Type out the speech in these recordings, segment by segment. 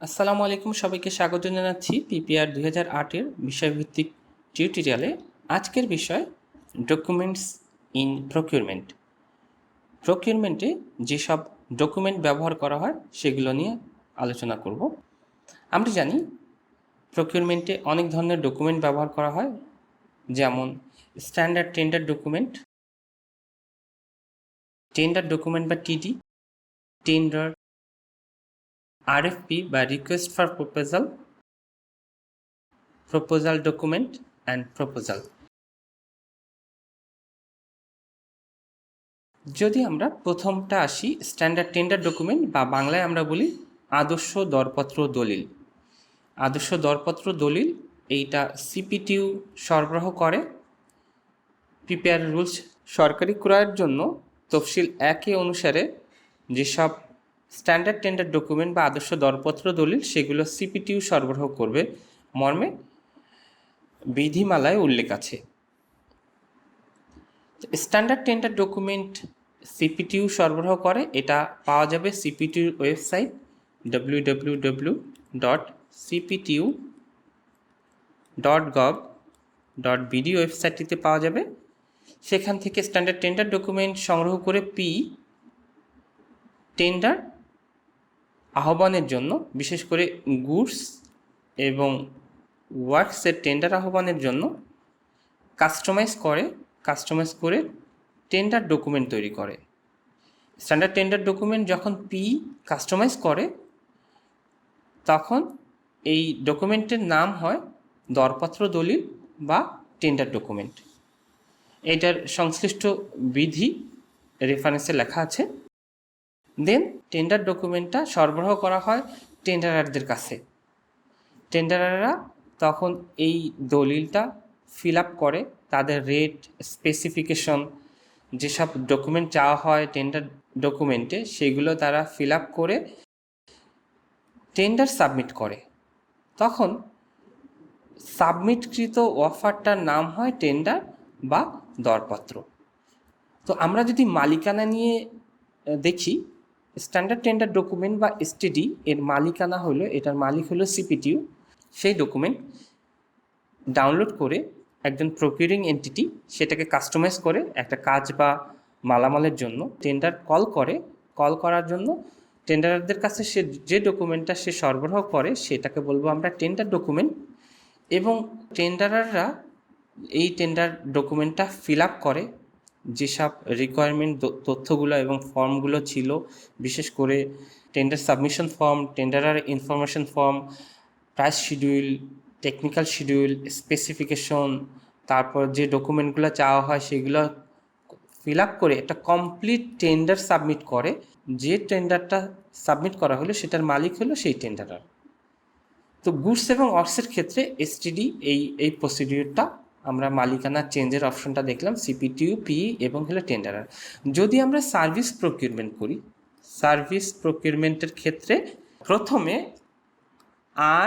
আসসালামু আলাইকুম, সবাইকে স্বাগত জানাচ্ছি পিপিআর 2008-এর বিষয়ভিত্তিক টিউটোরিয়ালে। আজকের বিষয় ডকুমেন্টস ইন প্রকিউরমেন্ট। প্রকিউরমেন্টে যেসব ডকুমেন্ট ব্যবহার করা হয় সেগুলো নিয়ে আলোচনা করব। আমরা জানি প্রকিউরমেন্টে অনেক ধরনের ডকুমেন্ট ব্যবহার করা হয়, যেমন standard tender document, tender document বা টিডি, টেন্ডার, RFP বা request for proposal, proposal document and proposal. যদি আমরা প্রথমটা আসি, স্ট্যান্ডার্ড টেন্ডার ডকুমেন্ট বা বাংলায় আমরা বলি আদর্শ দরপত্র দলিল। আদর্শ দরপত্র দলিল এইটা সিপিটিউ সরবরাহ করে। পিপিআর রুলস সরকারি ক্রয়ের জন্য তফসিল 1 অনুসারে যেসব স্ট্যান্ডার্ড টেন্ডার ডকুমেন্ট বা আদর্শ দরপত্র দলিল সেগুলো সিপিটিউ সরবরাহ করবে মর্মে বিধিমালায় উল্লেখ আছে। স্ট্যান্ডার্ড টেন্ডার ডকুমেন্ট সিপিটিউ সরবরাহ করে, এটা পাওয়া যাবে সিপিটিউর ওয়েবসাইট www.cptu.gov.bd ওয়েবসাইটটিতে পাওয়া যাবে। সেখান থেকে স্ট্যান্ডার্ড টেন্ডার ডকুমেন্ট সংগ্রহ করে টেন্ডার আহ্বানের জন্য, বিশেষ করে গুডস এবং ওয়ার্কসের টেন্ডার আহ্বানের জন্য কাস্টমাইজ করে টেন্ডার ডকুমেন্ট তৈরি করে। স্ট্যান্ডার্ড টেন্ডার ডকুমেন্ট যখন কাস্টমাইজ করে তখন এই ডকুমেন্টের নাম হয় দরপত্র দলিল বা টেন্ডার ডকুমেন্ট। এটার সংশ্লিষ্ট বিধি রেফারেন্সে লেখা আছে। দেন টেন্ডার ডকুমেন্টটা সরবরাহ করা হয় টেন্ডারারদের কাছে। টেন্ডারাররা তখন এই দলিলটা ফিল আপ করে, তাদের রেট, স্পেসিফিকেশন, যেসব ডকুমেন্ট চাওয়া হয় টেন্ডার ডকুমেন্টে সেগুলো তারা ফিল আপ করে টেন্ডার সাবমিট করে। তখন সাবমিটকৃত অফারটার নাম হয় টেন্ডার বা দরপত্র। তো আমরা যদি মালিকানা নিয়ে দেখি, স্ট্যান্ডার্ড টেন্ডার ডকুমেন্ট বা এসটিডি এর মালিকানা হলো, এটার মালিক হলো সিপিটিউ। সেই ডকুমেন্ট ডাউনলোড করে একজন প্রকিউরিং এন্টিটি সেটাকে কাস্টমাইজ করে একটা কাজ বা মালামালের জন্য টেন্ডার কল করার জন্য টেন্ডারদের কাছে সে যে ডকুমেন্টটা সে সরবরাহ করে সেটাকে বলবো আমরা টেন্ডার ডকুমেন্ট। এবং টেন্ডারাররা এই টেন্ডার ডকুমেন্টটা ফিল আপ করে, যেসব রিকোয়ারমেন্ট তথ্যগুলো এবং ফর্মগুলো ছিল, বিশেষ করে tender submission form, টেন্ডারার information form, price schedule, technical schedule, specification, তারপর যে ডকুমেন্টগুলো চাওয়া হয় সেগুলো ফিল আপ করে একটা কমপ্লিট টেন্ডার সাবমিট করে। যে টেন্ডারটা সাবমিট করা হলো সেটার মালিক হলো সেই টেন্ডারার। তো গুডস এবং ওয়ার্কসের ক্ষেত্রে এসটিডি এই প্রসিডিউরটা আমরা মালিকানা চেঞ্জের অপশনটা দেখলাম, সিপিটিউ, এবং হলো টেন্ডারার। যদি আমরা সার্ভিস প্রকিউরমেন্ট করি, সার্ভিস প্রকিউরমেন্টের ক্ষেত্রে প্রথমে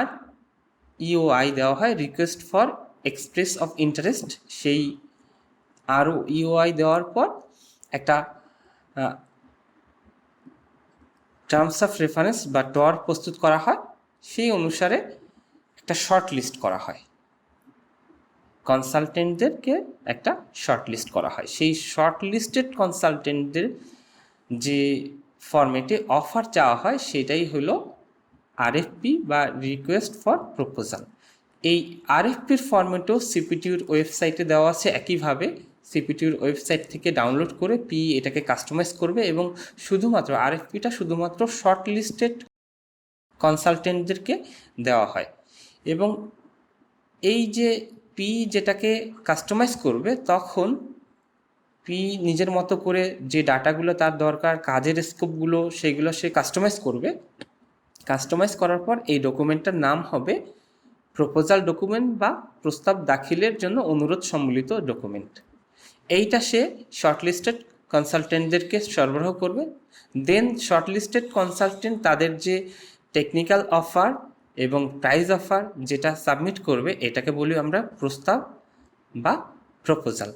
REOI দেওয়া হয়, request for express of interest. সেই REOI দেওয়ার পর একটা টার্মস অফ রেফারেন্স বা টর প্রস্তুত করা হয়। সেই অনুসারে একটা শর্ট লিস্ট করা হয়, কনসালটেন্টদেরকে একটা শর্ট লিস্ট করা হয়। সেই শর্ট লিস্টেড কনসালটেন্টদের যে ফরম্যাটে অফার চাওয়া হয় সেটাই হলো RFP বা রিকোয়েস্ট ফর প্রপোজাল। এই RFPর ফরম্যাটও সিপিটিউর ওয়েবসাইটে দেওয়া আছে। একইভাবে সিপিটিউর ওয়েবসাইট থেকে ডাউনলোড করে এটাকে কাস্টমাইজ করবে এবং শুধুমাত্র RFPটা শুধুমাত্র শর্ট লিস্টেড কনসালটেন্টদেরকে দেওয়া হয়। এবং এই যে যেটাকে কাস্টমাইজ করবে, তখন নিজের মতো করে যে ডাটাগুলো তার দরকার, কাজের স্কোপগুলো, সেগুলো সে কাস্টমাইজ করবে। কাস্টমাইজ করার পর এই ডকুমেন্টটার নাম হবে প্রপোজাল ডকুমেন্ট বা প্রস্তাব দাখিলের জন্য অনুরোধ সম্বলিত ডকুমেন্ট। এইটা সে শর্টলিস্টেড কনসালটেন্টদেরকে সরবরাহ করবে। দেন শর্টলিস্টেড কনসালটেন্ট তাদের যে টেকনিক্যাল অফার এবং প্রাইস অফার যেটা সাবমিট করবে, এটাকে বলি আমরা প্রস্তাব বা প্রপোজাল।